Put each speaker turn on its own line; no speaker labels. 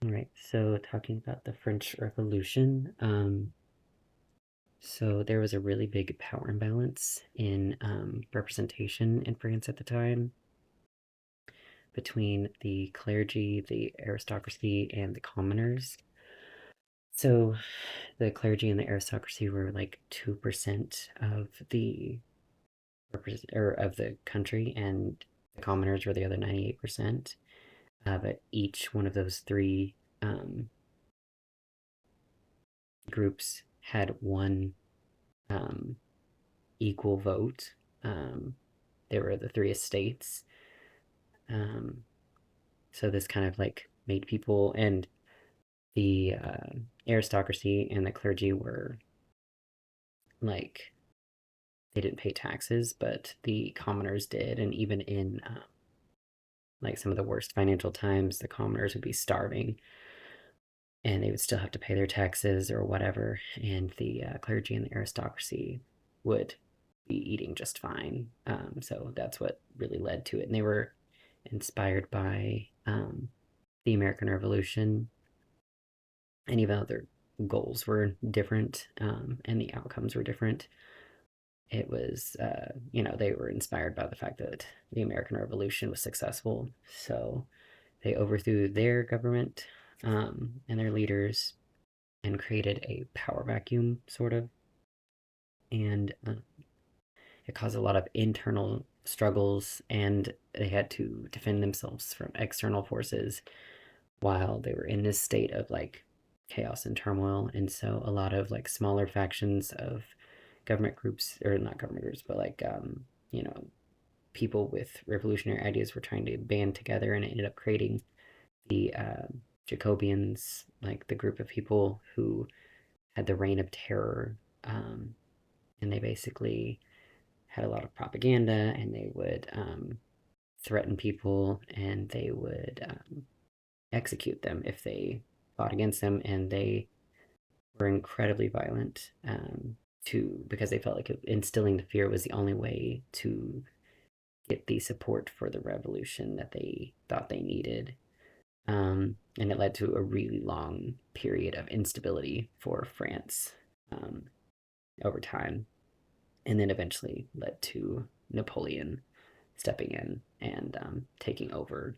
All right, so talking about the French Revolution, so there was a really big power imbalance in representation in France at the time between the clergy, the aristocracy, and the commoners. So the clergy and the aristocracy were like 2% of the or of the country, and the commoners were the other 98%. But each one of those three groups had one um, equal vote. Um, there were the three estates. Um, so this kind of like made people, and the aristocracy and the clergy were like, they didn't pay taxes, but the commoners did. And even in like some of the worst financial times, the commoners would be starving and they would still have to pay their taxes or whatever. And the clergy and the aristocracy would be eating just fine. So that's what really led to it. And they were inspired by the American Revolution, and even though their goals were different and the outcomes were different, it was, they were inspired by the fact that the American Revolution was successful. So they overthrew their government and their leaders and created a power vacuum, sort of. And it caused a lot of internal struggles, and they had to defend themselves from external forces while they were in this state of like chaos and turmoil. And so a lot of like smaller factions of government groups, or not government groups, but like, you know, people with revolutionary ideas were trying to band together, and it ended up creating the Jacobians, like the group of people who had the reign of terror. And they basically had a lot of propaganda, and they would threaten people, and they would execute them if they fought against them. And they were incredibly violent, to because they felt like instilling the fear was the only way to get the support for the revolution that they thought they needed. And it led to a really long period of instability for France um, over time, and then eventually led to Napoleon stepping in and taking over